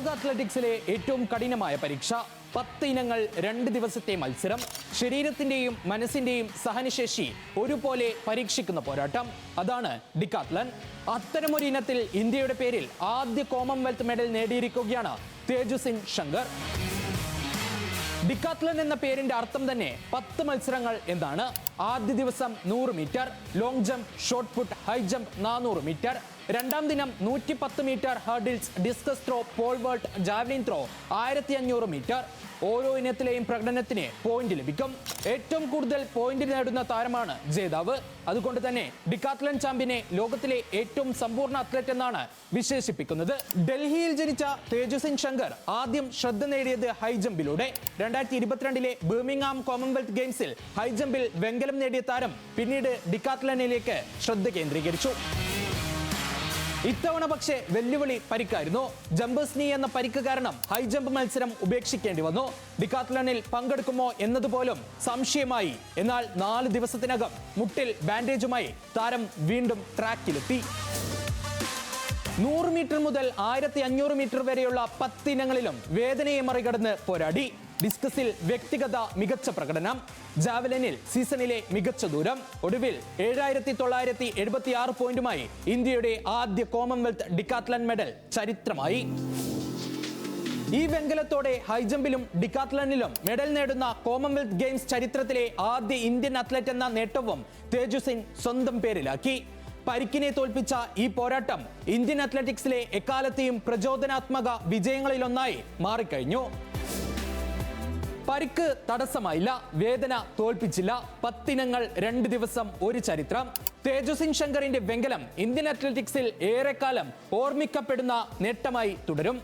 ലോക അത്ലറ്റിക്സിലെ ഏറ്റവും കഠിനമായ പരീക്ഷ. 10 ഇനങ്ങൾ, 2 ദിവസത്തെ മത്സരം. ശരീരത്തിന്റെയും മനസ്സിന്റെയും സഹനശേഷി ഒരുപോലെ പരീക്ഷിക്കുന്ന പോരാട്ടം. അതാണ് ഡിക്കാത്ലൺ. അത്തരമൊരു ഇനത്തിൽ ഇന്ത്യയുടെ പേരിൽ ആദ്യ കോമൺവെൽത്ത് മെഡൽ നേടിയിരിക്കുകയാണ് തേജസ്വിൻ ശങ്കർ. ഡിക്കാത്ലൺ എന്ന പേരിന്റെ അർത്ഥം തന്നെ 10 മത്സരങ്ങൾ എന്നാണ്. ആദ്യ ദിവസം 100 metre, long jump, shot put, high jump 400 metre. രണ്ടാം ദിനം 110 metre hurdles, discus throw, pole vault, javelin throw 1500 metre. ഓരോ ഇനത്തിലെയും പ്രകടനത്തിന് പോയിന്റ് ലഭിക്കും. ഏറ്റവും കൂടുതൽ പോയിന്റ് നേടുന്ന താരമാണ് ജേതാവ്. അതുകൊണ്ട് തന്നെ ഡിക്കാത്ലൺ ചാമ്പ്യനെ ലോകത്തിലെ ഏറ്റവും സമ്പൂർണ്ണ അത്ലറ്റ് എന്നാണ് വിശേഷിപ്പിക്കുന്നത്. ഡൽഹിയിൽ ജനിച്ച തേജസ്വിൻ ശങ്കർ ആദ്യം ശ്രദ്ധ നേടിയത് ഹൈ ജമ്പിലൂടെ. 2022 ബർമിംഗ്ഹാം കോമൺവെൽത്ത് ഗെയിംസിൽ ഹൈ ജമ്പിൽ വെങ്കലം നേടിയ താരം പിന്നീട് ഡിക്കാത്ലണിലേക്ക് ശ്രദ്ധ കേന്ദ്രീകരിച്ചു. ഇത്തവണ പക്ഷേ വെല്ലുവിളി പരിക്കായിരുന്നു. ജമ്പേഴ്സ് നീ എന്ന പരിക്ക് കാരണം ഹൈ ജമ്പ് മത്സരം ഉപേക്ഷിക്കേണ്ടി വന്നു. ഡിക്കാത്ലണിൽ പങ്കെടുക്കുമോ എന്നതുപോലും സംശയമായി. എന്നാൽ 4 ദിവസത്തിനകം മുട്ടിൽ ബാൻഡേജുമായി താരം വീണ്ടും ട്രാക്കിലെത്തി. 100 മീറ്റർ മുതൽ 1500 മീറ്റർ വരെയുള്ള 10 ഇനങ്ങളിലും വേദനയെ മറികടന്ന് പോരാടി. ഡിസ്കസിൽ വ്യക്തിഗത മികച്ച പ്രകടനം, ജാവലിനിൽ സീസണിലെ മികച്ച ദൂരം. ഒടുവിൽ 7976 പോയിന്റുമായി ഇന്ത്യയുടെ ആദ്യ കോമൺവെൽത്ത് ഡിക്കാത്ലൺ മെഡൽ ചരിത്രമായി. ഈ വെങ്കലത്തോടെ ഹൈജമ്പിലും ഡിക്കാത്ലണിലും മെഡൽ നേടുന്ന കോമൺവെൽത്ത് ഗെയിംസ് ചരിത്രത്തിലെ ആദ്യ ഇന്ത്യൻ അത്ലറ്റ് എന്ന നേട്ടവും തേജസ്വിൻ സ്വന്തം പേരിലാക്കി. പരിക്കിനെ തോൽപ്പിച്ച ഈ പോരാട്ടം ഇന്ത്യൻ അത്ലറ്റിക്സിലെ എക്കാലത്തെയും പ്രചോദനാത്മക വിജയങ്ങളിലൊന്നായി മാറിക്കഴിഞ്ഞു. പരിക്ക് തടസ്സമായില്ല, വേദന തോൽപ്പിച്ചില്ല. 10 ഇനങ്ങൾ, 2 ദിവസം, ഒരു ചരിത്രം. തേജസ്വിൻ ശങ്കറിന്റെ വെങ്കലം ഇന്ത്യൻ അത്ലറ്റിക്സിൽ ഏറെക്കാലം ഓർമ്മിക്കപ്പെടുന്ന നേട്ടമായി തുടരും.